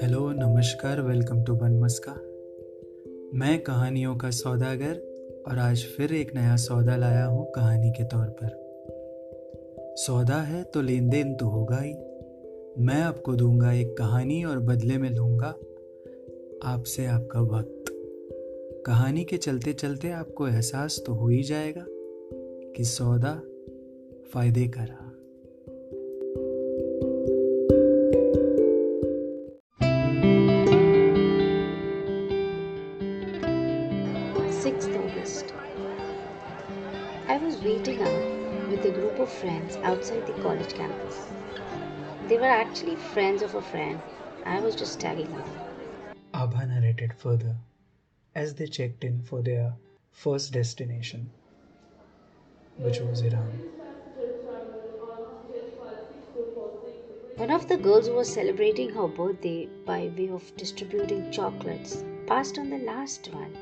Hello नमस्कार welcome to बन मस्का। मैं कहानियों का सौदागर और आज फिर एक नया सौदा लाया हूँ कहानी के तौर पर। सौदा है तो लेन देन तो होगा ही। मैं आपको दूंगा एक कहानी और बदले में लूंगा आपसे आपका वक्त। कहानी के चलते चलते आपको एहसास तो हो ही जाएगा कि सौदा फायदे का रहा। August. I was waiting up with a group of friends outside the college campus. They were actually friends of a friend. I was just tagging along. Aabha narrated further as they checked in for their first destination, which was Iran. One of the girls who was celebrating her birthday by way of distributing chocolates passed on the last one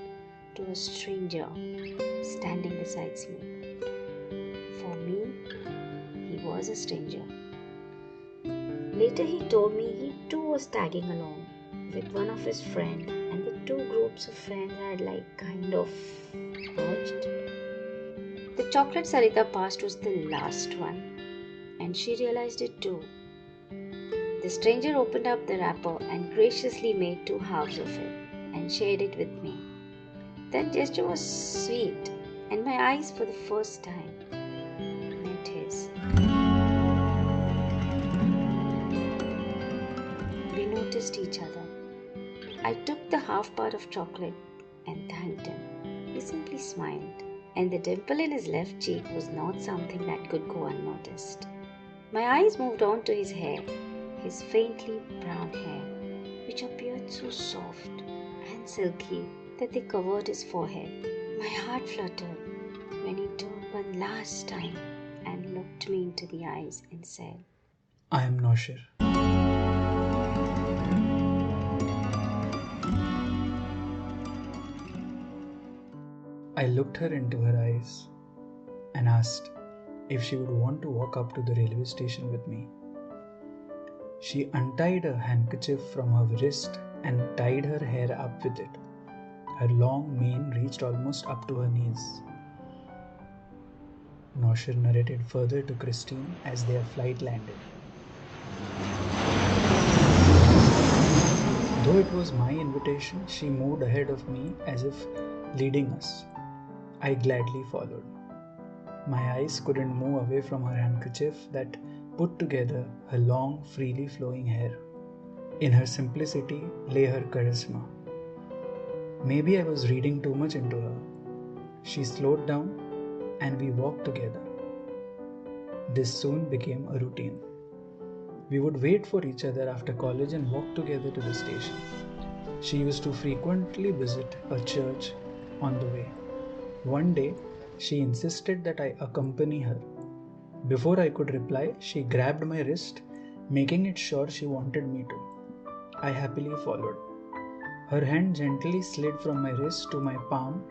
to a stranger standing beside me. For me, he was a stranger. Later he told me he too was tagging along with one of his friends, and the two groups of friends had kind of merged. The chocolate Sarita passed was the last one, and she realized it too. The stranger opened up the wrapper and graciously made two halves of it and shared it with me. That gesture was sweet, and my eyes for the first time met his. We noticed each other. I took the half part of chocolate and thanked him. He simply smiled, and the dimple in his left cheek was not something that could go unnoticed. My eyes moved on to his hair, his faintly brown hair, which appeared so soft and silky that they covered his forehead. My heart fluttered when he turned one last time and looked me into the eyes and said, I am Noshir. I looked her into her eyes and asked if she would want to walk up to the railway station with me. She untied a handkerchief from her wrist and tied her hair up with it. Her long mane reached almost up to her knees. Noshir narrated further to Christine as their flight landed. Though it was my invitation, she moved ahead of me as if leading us. I gladly followed. My eyes couldn't move away from her handkerchief that put together her long, freely flowing hair. In her simplicity lay her charisma. Maybe I was reading too much into her. She slowed down and we walked together. This soon became a routine. We would wait for each other after college and walk together to the station. She used to frequently visit a church on the way. One day, she insisted that I accompany her. Before I could reply, she grabbed my wrist, making it sure she wanted me to. I happily followed. Her hand gently slid from my wrist to my palm.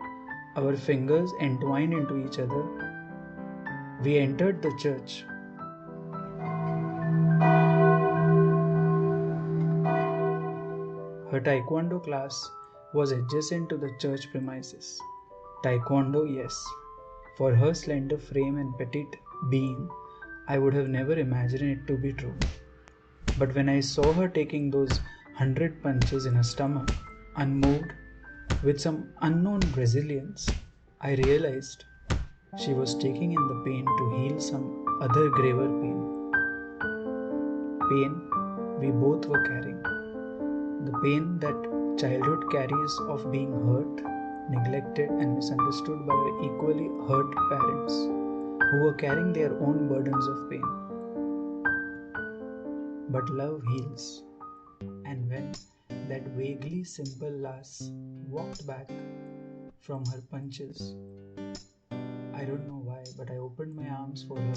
Our fingers entwined into each other. We entered the church. Her taekwondo class was adjacent to the church premises. Taekwondo, yes. For her slender frame and petite being, I would have never imagined it to be true. But when I saw her taking those 100 punches in her stomach, unmoved, with some unknown resilience, I realized she was taking in the pain to heal some other graver pain. Pain we both were carrying. The pain that childhood carries of being hurt, neglected and misunderstood by our equally hurt parents who were carrying their own burdens of pain. But love heals, and when that vaguely simple lass walked back from her punches, I don't know why, but I opened my arms for her,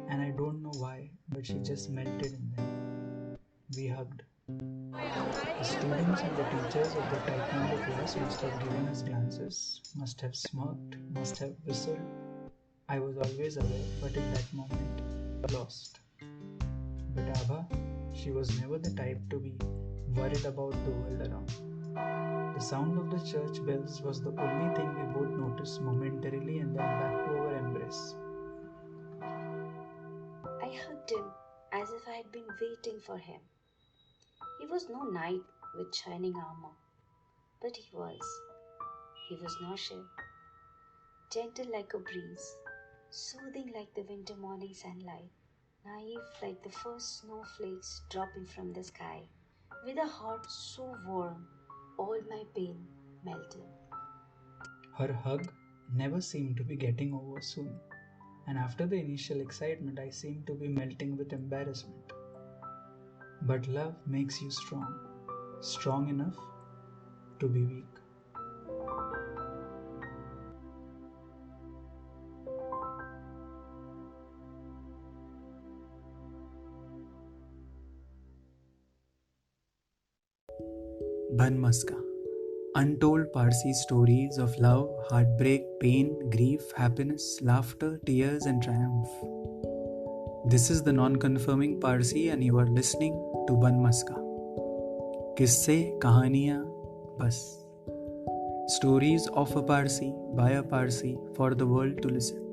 and I don't know why, but she just melted in them. We hugged. The students and the teachers of the taekwondo class must have given us glances, must have smirked, must have whistled. I was always aware, but in that moment, lost. But Aabha, she was never the type to be worried about the world around. The sound of the church bells was the only thing we both noticed momentarily and then back to our embrace. I hugged him as if I had been waiting for him. He was no knight with shining armor, but he was. He was Noshir, gentle like a breeze, soothing like the winter morning sunlight, naive like the first snowflakes dropping from the sky. With a heart so warm, all my pain melted. Her hug never seemed to be getting over soon, and after the initial excitement, I seemed to be melting with embarrassment. But love makes you strong, strong enough to be weak. Bun Maska. Untold Parsi stories of love, heartbreak, pain, grief, happiness, laughter, tears, and triumph. This is the non-confirming Parsi, and you are listening to Bun Maska. Kisse Kahaaniyan Bas. Stories of a Parsi by a Parsi for the world to listen.